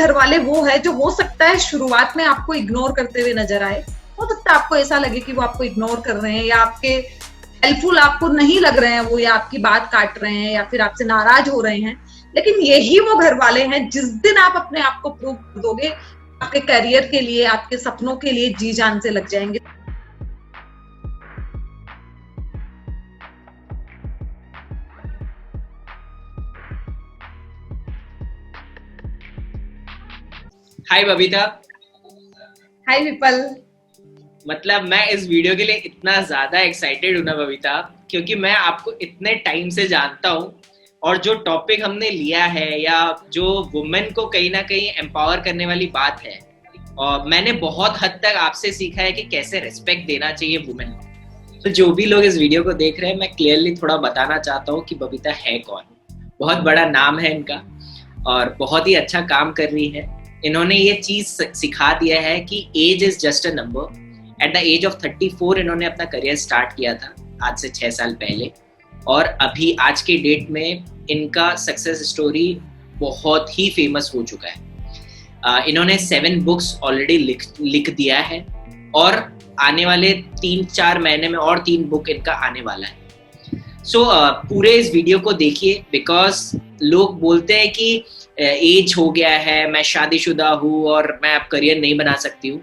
घर वाले वो है जो हो सकता है शुरुआत में आपको इग्नोर करते हुए नजर आए, हो सकता है आपको ऐसा लगे कि वो आपको इग्नोर कर रहे हैं या आपके हेल्पफुल आपको नहीं लग रहे हैं वो, या आपकी बात काट रहे हैं या फिर आपसे नाराज हो रहे हैं, लेकिन यही वो घर वाले हैं जिस दिन आप अपने आप को प्रूव कर दोगे, आपके करियर के लिए, आपके सपनों के लिए जी जान से लग जाएंगे। हाय बबीता। हाय विपल। मतलब मैं इस वीडियो के लिए इतना ज्यादा एक्साइटेड हूं ना बबीता, क्योंकि मैं आपको इतने टाइम से जानता हूं और जो टॉपिक हमने लिया है या जो वुमेन को कहीं ना कहीं एम्पावर करने वाली बात है, और मैंने बहुत हद तक आपसे सीखा है कि कैसे रिस्पेक्ट देना चाहिए वुमेन को। तो जो भी लोग इस वीडियो को देख रहे हैं, मैं क्लियरली थोड़ा बताना चाहता हूँ कि बबीता है कौन। बहुत बड़ा नाम है इनका और बहुत ही अच्छा काम कर रही है। इन्होंने ये चीज सिखा दिया है कि age is just a number. At the age of 34 इन्होंने अपना करियर स्टार्ट किया था, आज से 6 साल पहले, और अभी आज के डेट में इनका सक्सेस स्टोरी बहुत ही फेमस हो चुका है। इन्होंने 7 बुक्स ऑलरेडी लिख दिया है और आने वाले 3-4 महीने में और 3 बुक इनका आने वाला है। सो पूरे इस वीडियो को देखिए, बिकॉज लोग बोलते हैं कि एज हो गया है, मैं शादीशुदा हूँ और मैं अब करियर नहीं बना सकती हूँ।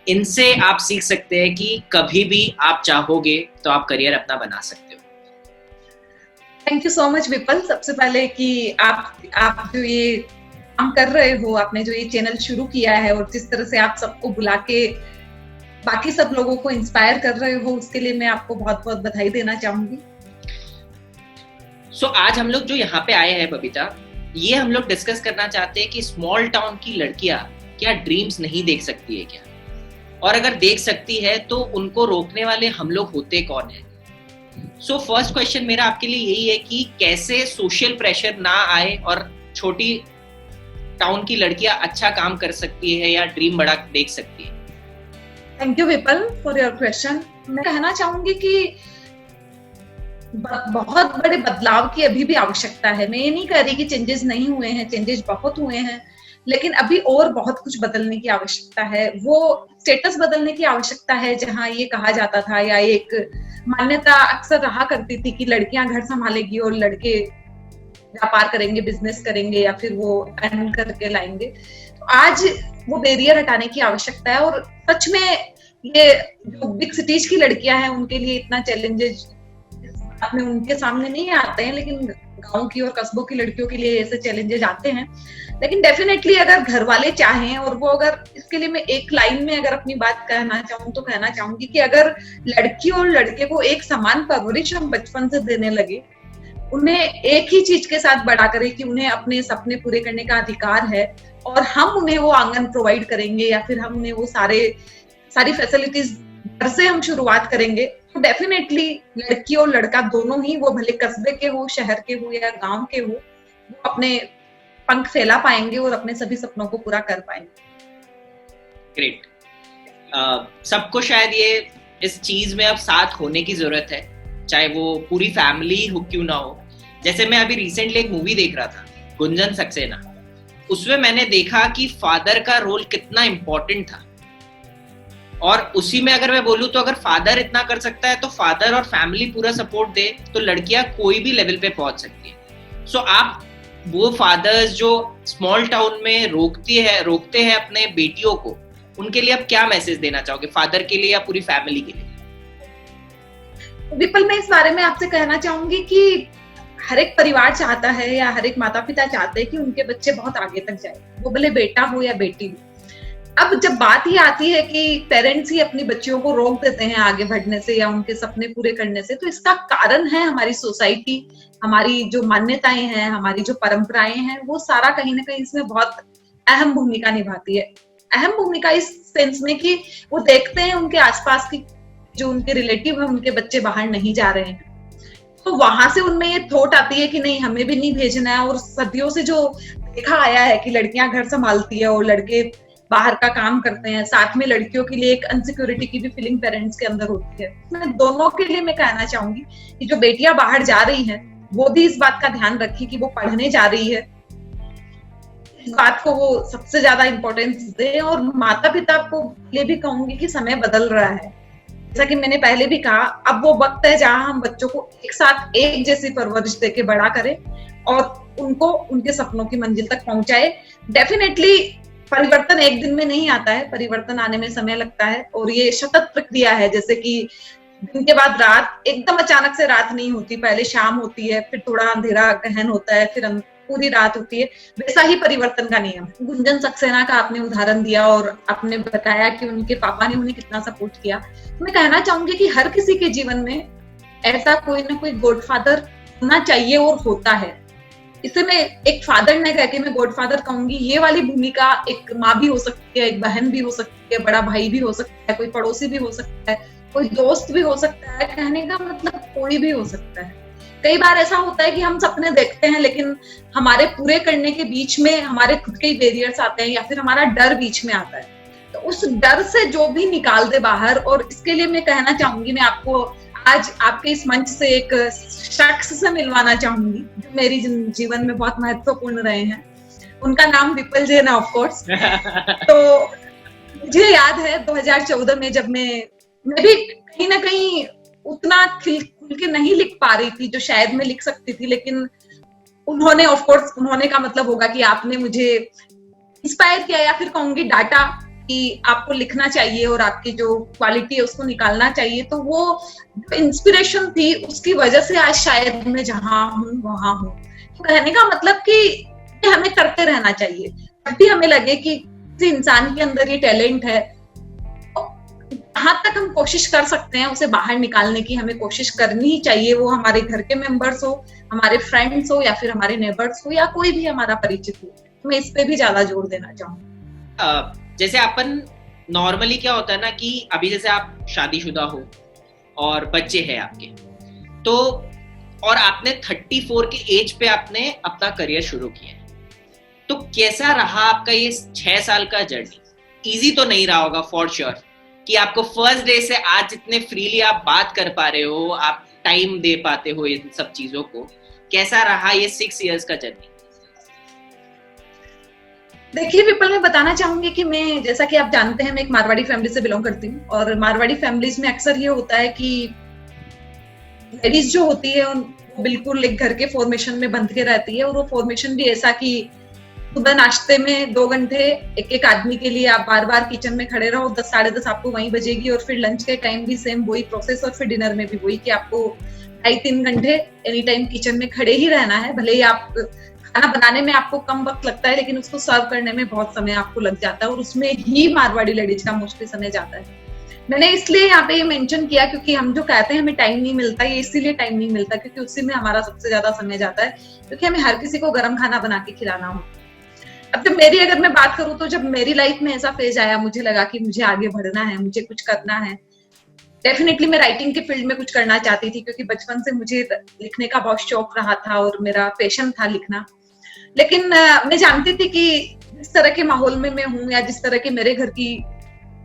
इनसे आप सीख सकते हैं कि कभी भी आप चाहोगे तो आप करियर अपना बना सकते हो। Thank you so much Vipul. सबसे पहले कि आप जो ये काम कर रहे हो, आपने जो ये चैनल शुरू किया है और जिस तरह से आप सबको बुला के बाकी सब लोगों को इंस्पायर कर रहे हो, उसके लिए मैं आपको बहुत बहुत बधाई देना चाहूंगी। सो आज हम लोग जो यहाँ पे आए हैं बबीता, ये हम लोग डिस्कस करना चाहते हैं कि स्मॉल टाउन की लड़कियां क्या ड्रीम्स नहीं देख सकती है क्या, और अगर देख सकती है तो उनको रोकने वाले हम लोग होते कौन है। सो फर्स्ट क्वेश्चन मेरा आपके लिए यही है कि कैसे सोशल प्रेशर ना आए और छोटी टाउन की लड़कियां अच्छा काम कर सकती है या ड्रीम बड़ा देख सकती है। Thank you Vipul for your question. मैं कहना चाहूंगी कि बहुत बड़े बदलाव की अभी भी आवश्यकता है। मैं ये नहीं कह रही कि चेंजेस नहीं हुए हैं, चेंजेस बहुत हुए हैं, लेकिन अभी और बहुत कुछ बदलने की आवश्यकता है। वो स्टेटस बदलने की आवश्यकता है जहां ये कहा जाता था या एक मान्यता अक्सर रहा करती थी कि लड़कियां घर संभालेगी और लड़के व्यापार करेंगे, बिजनेस करेंगे या फिर वो अर्न करके लाएंगे। तो आज वो बैरियर हटाने की आवश्यकता है और सच में ये जो बिग सिटीज की लड़कियां हैं उनके लिए इतना चैलेंजेस अपने उनके सामने नहीं आते हैं, लेकिन गांव की और कस्बों की लड़कियों के लिए ऐसे चैलेंजेस आते हैं। लेकिन डेफिनेटली अगर घर वाले चाहें और वो, अगर इसके लिए मैं एक लाइन में अगर अपनी बात कहना चाहूँ तो कहना चाहूंगी कि अगर लड़की और लड़के को एक समान परवरिश हम बचपन से देने लगे, उन्हें एक ही चीज के साथ बड़ा करें कि उन्हें अपने सपने पूरे करने का अधिकार है और हम उन्हें वो आंगन प्रोवाइड करेंगे या फिर हम उन्हें वो सारी फैसिलिटीज घर से हम शुरुआत करेंगे, तो डेफिनेटली लड़की और लड़का दोनों ही, वो भले कस्बे के हो, शहर के हो या गांव के हो, वो अपने पंख फैला पाएंगे और अपने सभी सपनों को पूरा कर पाएंगे। ग्रेट। सबको शायद ये इस चीज में अब साथ होने की जरूरत है, चाहे वो पूरी फैमिली हो क्यों ना हो। जैसे मैं अभी रिसेंटली एक मूवी देख रहा था, गुंजन सक्सेना। उसमें मैंने देखा कि फादर का रोल कितना इंपॉर्टेंट था, और उसी में अगर मैं बोलूं तो अगर फादर इतना कर सकता है तो फादर और फैमिली पूरा सपोर्ट दे तो लड़कियां कोई भी लेवल पे पहुंच सकती है। सो आप वो फादर्स जो स्मॉल टाउन में रोकते हैं अपने बेटियों को, उनके लिए आप क्या मैसेज देना चाहोगे, फादर के लिए या पूरी फैमिली के लिए? विपल, मैं इस बारे में आपसे कहना चाहूंगी कि हर एक परिवार चाहता है या हर एक माता पिता चाहते हैं कि उनके बच्चे बहुत आगे तक जाए, वो भले बेटा हो या बेटी हो। अब जब बात ही आती है कि पेरेंट्स ही अपनी बच्चियों को रोक देते हैं आगे बढ़ने से या उनके सपने पूरे करने से, तो इसका कारण है हमारी सोसाइटी, हमारी जो मान्यताएं हैं, हमारी जो परंपराएं हैं, वो सारा कहीं ना कहीं इसमें बहुत अहम भूमिका निभाती है। अहम भूमिका इस सेंस में कि वो देखते हैं उनके आसपास की जो उनके रिलेटिव है, उनके बच्चे बाहर नहीं जा रहे हैं, तो वहां से उनमें ये थॉट आती है कि नहीं, हमें भी नहीं भेजना है। और सदियों से जो देखा आया है कि लड़कियां घर संभालती है और लड़के बाहर का काम करते हैं, साथ में लड़कियों के लिए एक अनसिक्योरिटी की भी फीलिंग पेरेंट्स के अंदर होती है। मैं दोनों के लिए मैं कहना चाहूंगी कि जो बेटियां बाहर जा रही हैं वो भी इस बात का ध्यान रखें कि वो पढ़ने जा रही है, इस बात को वो सबसे ज्यादा इम्पोर्टेंस दे। और माता पिता को ये भी कहूंगी कि समय बदल रहा है, जैसा कि मैंने पहले भी कहा, अब वो वक्त है जहां हम बच्चों को एक साथ एक जैसी परवरिश देके बड़ा करें और उनको उनके सपनों की मंजिल तक पहुंचाए। डेफिनेटली परिवर्तन एक दिन में नहीं आता है, परिवर्तन आने में समय लगता है और ये सतत प्रक्रिया है। जैसे कि दिन के बाद रात, एकदम अचानक से रात नहीं होती, पहले शाम होती है, फिर थोड़ा अंधेरा गहन होता है, फिर पूरी रात होती है, वैसा ही परिवर्तन का नियम। गुंजन सक्सेना का आपने उदाहरण दिया और आपने बताया कि उनके पापा ने उन्हें कितना सपोर्ट किया। तो मैं कहना चाहूंगी कि हर किसी के जीवन में ऐसा कोई ना कोई गॉडफादर होना चाहिए और होता है। इसे मैं एक फादर न कह के मैं गॉडफादर कहूंगी। ये वाली भूमिका एक माँ भी हो सकती है, एक बहन भी हो सकती है, बड़ा भाई भी हो सकता है, कोई पड़ोसी भी हो सकता है, कोई दोस्त भी हो सकता है। कहने का मतलब कोई भी हो सकता है। कई बार ऐसा होता है कि हम सपने देखते हैं लेकिन हमारे पूरे करने के बीच में हमारे खुद के ही बैरियर्स आते हैं या फिर हमारा डर बीच में आता है। तो उस डर से जो भी निकाल दे बाहर। और इसके लिए मैं कहना चाहूंगी, मैं आपको आज आपके इस मंच से एक शख्स से मिलवाना चाहूंगी जो मेरी जीवन में बहुत महत्वपूर्ण रहे हैं। उनका नाम विपल जैन है, ऑफ कोर्स। तो मुझे याद है 2014 में जब मैं भी कहीं ना कहीं उतना खुल के नहीं लिख पा रही थी जो शायद मैं लिख सकती थी, लेकिन उन्होंने, ऑफ कोर्स उन्होंने का मतलब होगा कि आपने मुझे इंस्पायर किया या फिर कहूंगी डाटा कि आपको लिखना चाहिए और आपकी जो क्वालिटी है उसको निकालना चाहिए। तो वो इंस्पिरेशन थी, उसकी वजह से आज शायद मैं जहां हूँ वहां हूँ। तो कहने का मतलब कि हमें करते रहना चाहिए। जब भी हमें लगे कि किसी इंसान के अंदर ये टैलेंट है, जहां तक हम कोशिश कर सकते हैं उसे बाहर निकालने की हमें कोशिश करनी ही चाहिए। वो हमारे घर के मेंबर्स हो, हमारे फ्रेंड्स हो या फिर हमारे नेबर्स हो या कोई भी हमारा परिचित हो। मैं इस पे भी ज्यादा जोर देना चाहूंगी। जैसे अपन नॉर्मली क्या होता है ना कि अभी जैसे आप शादीशुदा हो और बच्चे हैं आपके, तो और आपने 34 के एज पे आपने अपना करियर शुरू किया है, तो कैसा रहा आपका ये 6 साल का जर्नी? इजी तो नहीं रहा होगा फॉर श्योर, कि आपको फर्स्ट डे से आज जितने फ्रीली आप बात कर पा रहे हो, आप टाइम दे पाते हो इन सब चीजों को। कैसा रहा ये 6 इयर्स का जर्नी? देखिए विपल, मैं बताना चाहूंगी कि मैं, जैसा कि आप जानते हैं, मैं एक मारवाड़ी फैमिली से बिलोंग करती हूँ और मारवाड़ी फैमिलीज में अक्सर ये होता है कि लेडीज जो होती है वो बिल्कुल एक घर के फॉर्मेशन में बंध के रहती है। और वो फॉर्मेशन भी ऐसा कि सुबह नाश्ते में 2 घंटे एक एक आदमी के लिए आप बार बार किचन में खड़े रहो, 10 साढ़े 10 आपको वहीं बजेगी। और फिर लंच के टाइम भी सेम वही प्रोसेस, और फिर डिनर में भी वही कि आपको 2.5-3 घंटे एनी टाइम किचन में खड़े ही रहना है। भले ही आप खाना बनाने में आपको कम वक्त लगता है लेकिन उसको सर्व करने में बहुत समय आपको लग जाता है और उसमें ही मारवाड़ी लेडीज का मोस्टली समय जाता है। मैंने इसलिए यहाँ पे ये मेंशन किया क्योंकि हम जो कहते हैं हमें टाइम नहीं मिलता, ये इसीलिए टाइम नहीं मिलता क्योंकि उसी में हमारा सबसे ज्यादा समय जाता है, क्योंकि हमें हर किसी को गर्म खाना बना के खिलाना हो। अब जब मेरी अगर मैं बात करूं तो जब मेरी लाइफ में ऐसा फेज आया, मुझे लगा कि मुझे आगे बढ़ना है, मुझे कुछ करना है। डेफिनेटली मैं राइटिंग के फील्ड में कुछ करना चाहती थी क्योंकि बचपन से मुझे लिखने का बहुत शौक रहा था और मेरा पैशन था लिखना। लेकिन मैं जानती थी कि जिस तरह के माहौल में मैं हूँ या जिस तरह के मेरे घर की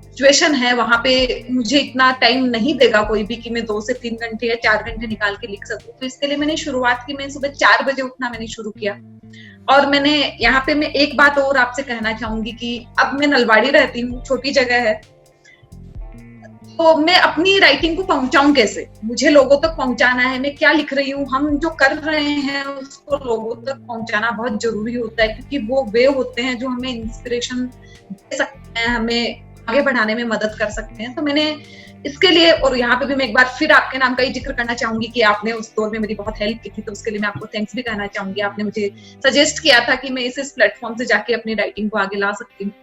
सिचुएशन है, वहां पे मुझे इतना टाइम नहीं देगा कोई भी कि मैं 2 से 3 घंटे या 4 घंटे निकाल के लिख सकूं। तो इसके लिए मैंने शुरुआत की, मैं सुबह 4 बजे उठना मैंने शुरू किया। और मैंने यहाँ पे मैं एक बात और आपसे कहना चाहूंगी कि अब मैं नलवाड़ी रहती हूँ, छोटी जगह है, तो मैं अपनी राइटिंग को पहुंचाऊं कैसे? मुझे लोगों तक पहुंचाना है, मैं क्या लिख रही हूँ, हम जो कर रहे हैं उसको लोगों तक पहुंचाना बहुत जरूरी होता है क्योंकि वो वे होते हैं जो हमें इंस्पिरेशन दे सकते हैं, हमें आगे बढ़ाने में मदद कर सकते हैं। तो मैंने इसके लिए, और यहाँ पे भी मैं एक बार फिर आपके नाम का ही जिक्र करना चाहूंगी कि आपने उस दौर में मेरी बहुत हेल्प की थी, तो उसके लिए मैं आपको थैंक्स भी कहना चाहूंगी। आपने मुझे सजेस्ट किया था कि मैं इस प्लेटफॉर्म से जाके अपनी राइटिंग को आगे ला सकती हूँ।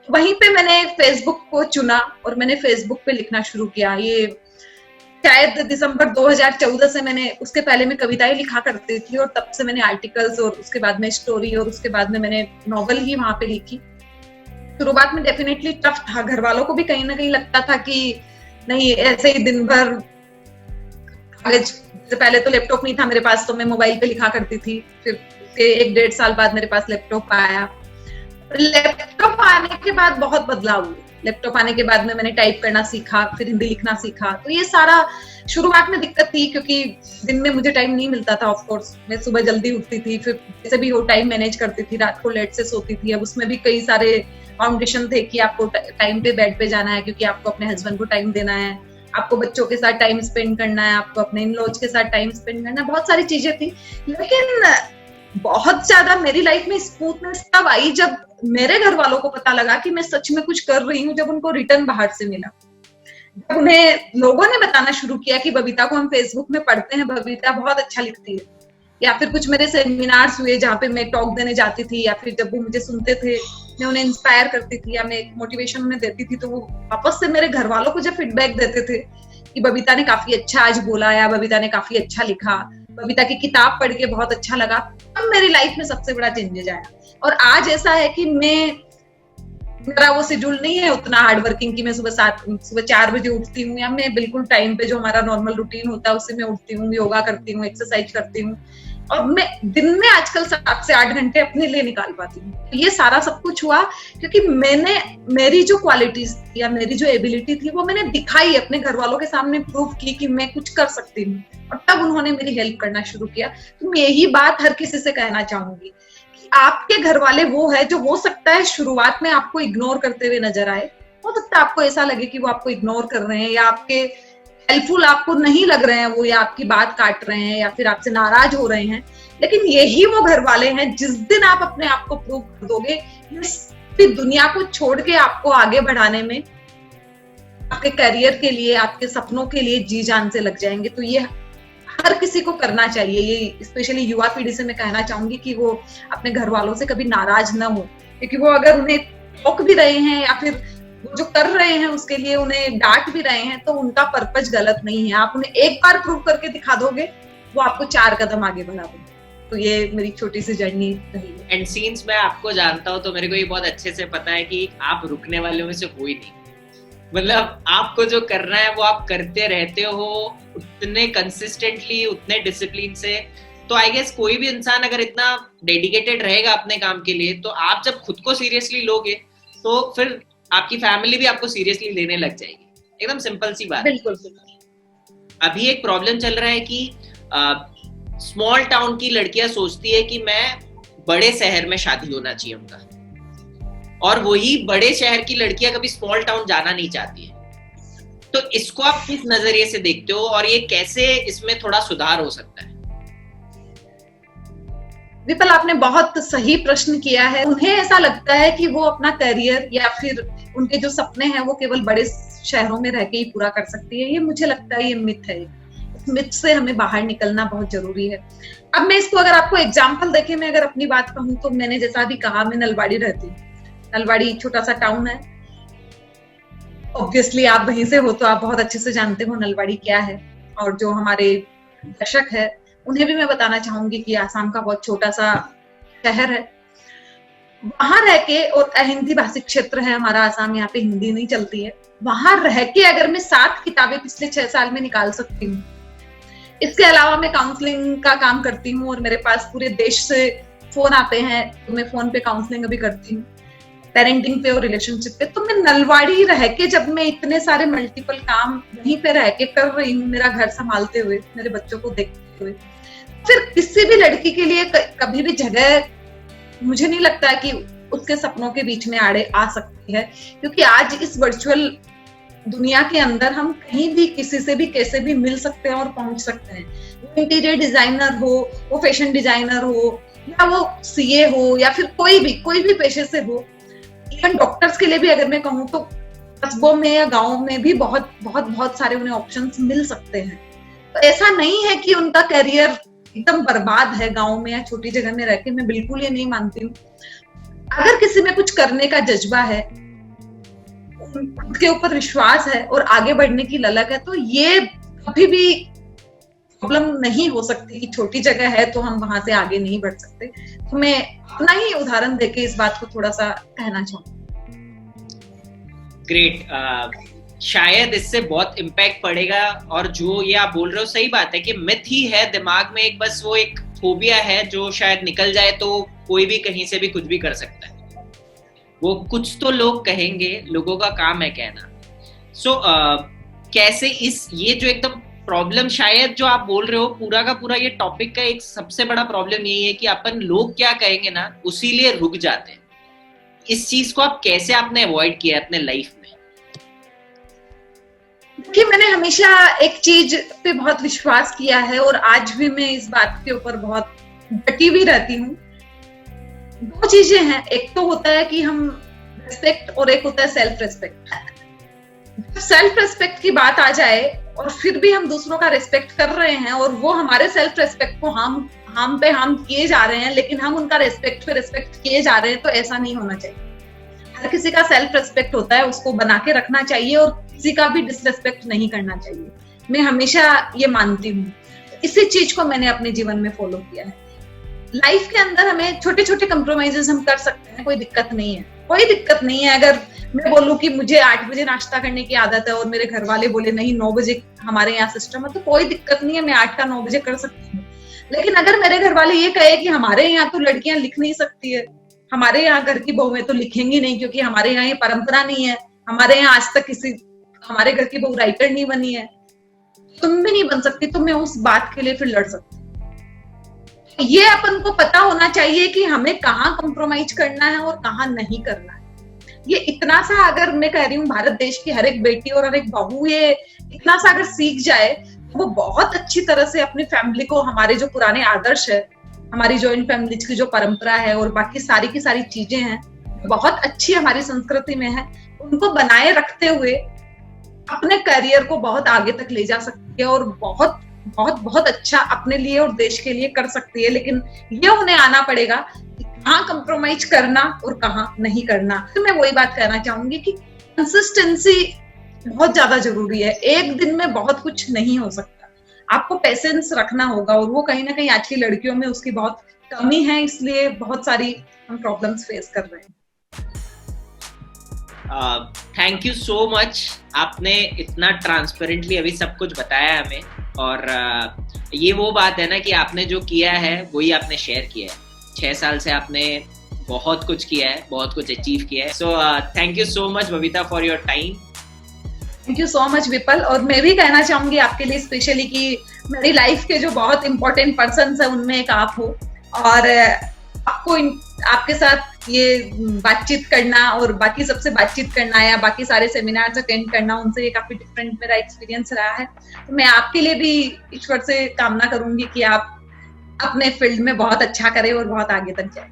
तो वहीं पे मैंने फेसबुक को चुना और मैंने फेसबुक पे लिखना शुरू किया। ये शायद दिसंबर 2014 से, मैंने उसके पहले मैं कविताएं लिखा करती थी और तब से मैंने आर्टिकल्स और उसके बाद में स्टोरी और उसके बाद में मैंने नॉवल ही वहां पे लिखी। शुरुआत में डेफिनेटली टफ था, घर वालों को भी कहीं ना कहीं लगता था कि नहीं ऐसे ही दिन भर कागज, पहले तो लैपटॉप नहीं था मेरे पास तो मैं मोबाइल पे लिखा करती थी। फिर 1-1.5 साल बाद मेरे पास लैपटॉप आया। लैपटॉप आने के बाद बहुत बदलाव हुए। लैपटॉप आने के बाद में मैंने टाइप करना सीखा, फिर हिंदी लिखना सीखा। तो ये सारा शुरुआत में दिक्कत थी क्योंकि दिन में मुझे टाइम नहीं मिलता था। ऑफ कोर्स मैं सुबह जल्दी उठती थी, फिर जैसे भी हो टाइम मैनेज करती थी, रात को लेट से सोती थी। अब उसमें भी कई सारे फाउंडेशन थे कि आपको टाइम पे बेड पे जाना है क्योंकि आपको अपने हस्बैंड को टाइम देना है, आपको बच्चों के साथ टाइम स्पेंड करना है, आपको अपने इन लॉज के साथ टाइम स्पेंड करना है, बहुत सारी चीजें थी। लेकिन बहुत ज्यादा मेरी लाइफ में स्मूथनेस तब आई जब मेरे घर वालों को पता लगा कि मैं सच में कुछ कर रही हूँ, जब उनको रिटर्न बाहर से मिला, जब उन्हें लोगों ने बताना शुरू किया कि बबीता को हम फेसबुक में पढ़ते हैं, बबीता बहुत अच्छा लिखती है, या फिर कुछ मेरे सेमिनार्स हुए जहाँ पे मैं टॉक देने जाती थी, या फिर जब वो मुझे सुनते थे मैं उन्हें इंस्पायर करती थी या मैं मोटिवेशन उन्हें देती थी, तो वो वापस से मेरे घर वालों को जब फीडबैक देते थे कि बबीता ने काफी अच्छा आज बोला या बबीता ने काफी अच्छा लिखा, बबीता की किताब पढ़ के बहुत अच्छा लगा, तब मेरी लाइफ में सबसे बड़ा चेंजेस आया। और आज ऐसा है कि मेरा वो शेड्यूल नहीं है उतना हार्ड वर्किंग कि मैं सुबह 4 बजे उठती हूँ, या मैं बिल्कुल टाइम पे जो हमारा नॉर्मल रूटीन होता है उससे मैं उठती हूँ, योगा करती हूँ, एक्सरसाइज करती हूँ, और मैं दिन में आजकल 7 से 8 घंटे अपने लिए निकाल पाती हूँ। ये सारा सब कुछ हुआ क्योंकि मैंने मेरी जो क्वालिटीज या मेरी जो एबिलिटी थी वो मैंने दिखाई, अपने घर वालों के सामने प्रूव की कि मैं कुछ कर सकती हूँ, और तब उन्होंने मेरी हेल्प करना शुरू किया। तो मैं यही बात हर किसी से कहना चाहूंगी कि आपके घर वाले वो है जो हो सकता है शुरुआत में आपको इग्नोर करते हुए नजर आए, हो सकता है आपको ऐसा लगे कि वो आपको इग्नोर कर रहे हैं या आपके हेल्पफुल आपको नहीं लग रहे हैं वो, या आपकी बात काट रहे हैं या फिर आपसे नाराज हो रहे हैं, लेकिन यही वो घर वाले हैं जिस दिन आप अपने आप को प्रूव कर दोगे, इस दुनिया को छोड़ के आपको आगे बढ़ाने में, आपके करियर के लिए, आपके सपनों के लिए जी जान से लग जाएंगे। तो ये हर किसी को करना चाहिए। ये स्पेशली युवा पीढ़ी से मैं कहना चाहूंगी कि वो अपने घर वालों से कभी नाराज ना हो, क्योंकि वो अगर उन्हें टोक भी रहे हैं या फिर वो जो कर रहे हैं उसके लिए उन्हें डांट भी रहे हैं, तो उनका पर्पज गलत नहीं है। आप उन्हें एक बार प्रूव करके दिखा दोगे, वो आपको 4 कदम आगे बढ़ा देंगे। तो ये मेरी छोटी सी जर्नी रही है। एंड सीन्स मैं आपको जानता हूँ तो मेरे को ये बहुत अच्छे से पता है कि आप रुकने वालों में से कोई नहीं, मतलब आपको जो करना है वो आप करते रहते हो उतने कंसिस्टेंटली, उतने डिसिप्लिन से। तो आई गेस कोई भी इंसान अगर इतना डेडिकेटेड रहेगा अपने काम के लिए, तो आप जब खुद को सीरियसली लोगे तो फिर आपकी फैमिली भी आपको सीरियसली लेने लग जाएगी। एकदम सिंपल सी बात। बिल्कुल। अभी एक प्रॉब्लम चल रहा है कि स्मॉल टाउन की लड़कियां सोचती है कि मैं बड़े शहर में शादी होना चाहिए उनका, और वही बड़े शहर की लड़कियां कभी स्मॉल टाउन जाना नहीं चाहती है। तो इसको आप किस नजरिए से देखते हो और ये कैसे इसमें थोड़ा सुधार हो सकता है? विपल, आपने बहुत सही प्रश्न किया है। उन्हें ऐसा लगता है कि वो अपना करियर या फिर उनके जो सपने हैं वो केवल बड़े शहरों में रह के ही पूरा कर सकती है। ये मुझे लगता है ये मिथ है। इस मिथ से हमें बाहर निकलना बहुत जरूरी है। अब मैं इसको अगर आपको एग्जाम्पल देके मैं अगर अपनी बात कहूँ तो मैंने जैसा अभी कहा, मैं नलवाड़ी रहती हूँ। नलवाड़ी छोटा सा टाउन है। ऑब्वियसली आप वहीं से हो तो आप बहुत अच्छे से जानते हो नलवाड़ी क्या है, और जो हमारे दर्शक है उन्हें भी मैं बताना चाहूंगी कि आसाम का बहुत छोटा सा शहर है। वहां रह के, और हिंदी भाषिक क्षेत्र है हमारा आसाम, यहाँ पे हिंदी नहीं चलती है। वहां रह के अगर मैं 7 किताबें पिछले 6 साल में निकाल सकती हूँ। इसके अलावा मैं काउंसलिंग का काम करती हूँ और मेरे पास पूरे देश से फोन आते हैं, तो मैं फोन पे काउंसलिंग अभी करती हूँ, पेरेंटिंग पे और रिलेशनशिप पे। तो मैं नलवाड़ी रह के जब मैं इतने सारे मल्टीपल काम वहीं पे रह के कर रही हूँ, मेरा घर संभालते हुए, मेरे बच्चों को देखते हुए, फिर किसी भी लड़की के लिए कभी भी जगह मुझे नहीं लगता कि उसके सपनों के बीच में आड़े आ सकती है। क्योंकि आज इस वर्चुअल दुनिया के अंदर हम कहीं भी किसी से भी कैसे भी मिल सकते हैं और पहुंच सकते हैं। वो इंटीरियर डिजाइनर हो, वो फैशन डिजाइनर हो, या वो सीए हो, या फिर कोई भी पेशे से हो। इवन डॉक्टर्स के लिए भी अगर मैं कहूँ तो कस्बों में या गाँव में भी बहुत सारे उन्हें ऑप्शंस मिल सकते हैं। तो ऐसा नहीं है कि उनका करियर एकदम बर्बाद है गाँव में या छोटी जगह में रह के। मैं बिल्कुल ये नहीं मानती हूँ। अगर किसी में कुछ करने का जज्बा है, उसके ऊपर विश्वास है और आगे बढ़ने की ललक है, तो ये कभी भी प्रॉब्लम नहीं हो सकती कि छोटी जगह है तो हम वहां से आगे नहीं बढ़ सकते। तो मैं अपना ही उदाहरण देके इस बात को थोड़ा सा कहना चाहूंगी। ग्रेट। शायद इससे बहुत इम्पैक्ट पड़ेगा, और जो ये आप बोल रहे हो सही बात है कि मिथ ही है दिमाग में, एक बस वो एक फोबिया है जो शायद निकल जाए तो कोई भी कहीं से भी कुछ भी कर सकता है। वो कुछ तो लोग कहेंगे, लोगों का काम है कहना। सो कैसे ये जो एकदम प्रॉब्लम शायद जो आप बोल रहे हो पूरा का पूरा ये टॉपिक का एक सबसे बड़ा प्रॉब्लम यही है कि अपन लोग क्या कहेंगे ना उसी लिए रुक जाते हैं। इस चीज को आप कैसे आपने अवॉइड किया अपने लाइफ में? देखिए, मैंने हमेशा एक चीज पे बहुत विश्वास किया है और आज भी मैं इस बात के ऊपर बहुत डटी भी रहती हूँ। दो चीजें हैं, एक तो होता है कि हम रेस्पेक्ट और एक होता है सेल्फ रेस्पेक्ट। जब सेल्फ रेस्पेक्ट की बात आ जाए और फिर भी हम दूसरों का रेस्पेक्ट कर रहे हैं और वो हमारे सेल्फ रेस्पेक्ट को हम पे हम किए जा रहे हैं, लेकिन हम उनका रेस्पेक्ट पे रेस्पेक्ट किए जा रहे हैं, तो ऐसा नहीं होना चाहिए। हर किसी का सेल्फ रेस्पेक्ट होता है, उसको बना के रखना चाहिए और किसी का भी डिसरेस्पेक्ट नहीं करना चाहिए। मैं हमेशा ये मानती हूँ, इसी चीज को मैंने अपने जीवन में फॉलो किया है। लाइफ के अंदर हमें छोटे छोटे कंप्रोमाइजेस हम कर सकते हैं, कोई दिक्कत नहीं है, कोई दिक्कत नहीं है। अगर मैं बोलूं कि मुझे 8 बजे नाश्ता करने की आदत है और मेरे घर वाले बोले नहीं 9 बजे हमारे यहाँ सिस्टम है, तो कोई दिक्कत नहीं है, मैं 8 का 9 बजे कर सकती हूँ। लेकिन अगर मेरे घर वाले ये कहे कि हमारे यहाँ तो लड़कियां लिख नहीं सकती है, हमारे यहाँ घर की बहुएं तो लिखेंगी नहीं क्योंकि हमारे यहाँ ये परंपरा नहीं है, हमारे यहाँ आज तक किसी हमारे घर की बहू राइटर नहीं बनी है, तुम भी नहीं बन सकती, तो मैं उस बात के लिए फिर लड़ सकती हूँ। ये अपन को पता होना चाहिए कि हमें कहाँ कॉम्प्रोमाइज करना है और कहाँ नहीं करना है। ये इतना सा अगर मैं कह रही हूँ भारत देश की हर एक बेटी और हर एक बहू ये इतना सा अगर सीख जाए, वो बहुत अच्छी तरह से अपनी फैमिली को, हमारे जो पुराने आदर्श है, हमारी जॉइंट फैमिली की जो परंपरा है और बाकी सारी की सारी चीजें हैं, बहुत अच्छी हमारी संस्कृति में है, उनको बनाए रखते हुए अपने करियर को बहुत आगे तक ले जा सकती है और बहुत बहुत बहुत अच्छा अपने लिए और देश के लिए कर सकती है। लेकिन ये उन्हें आना पड़ेगा कहाँ कंप्रोमाइज करना और कहाँ नहीं करना। तो मैं वही बात कहना चाहूंगी कि कंसिस्टेंसी बहुत ज्यादा जरूरी है। एक दिन में बहुत कुछ नहीं हो सकता, आपको पेशेंस रखना होगा और वो कहीं ना कहीं आज की लड़कियों में उसकी बहुत कमी है, इसलिए बहुत सारी हम प्रॉब्लम्स फेस कर रहे हैं। थैंक यू सो मच, आपने इतना ट्रांसपेरेंटली अभी सब कुछ बताया हमें। और ये वो बात है ना कि आपने जो किया है वही आपने शेयर किया है। 6 साल से आपने बहुत कुछ किया है, बहुत कुछ अचीव किया है। So thank you so much Babita for your time. Thank you so much Vipul. और मैं भी कहना चाहूंगी आपके लिए स्पेशली कि मेरी लाइफ के जो बहुत इंपॉर्टेंट पर्सन है उनमें एक आप हो, और आपको आपके साथ ये बातचीत करना और बाकी सबसे बातचीत करना या बाकी सारे सेमिनार्स अटेंड करना, उनसे ये काफी डिफरेंट मेरा एक्सपीरियंस रहा है। तो मैं आपके लिए भी ईश्वर से कामना करूंगी कि आप अपने फील्ड में बहुत अच्छा करें और बहुत आगे तक जाएं।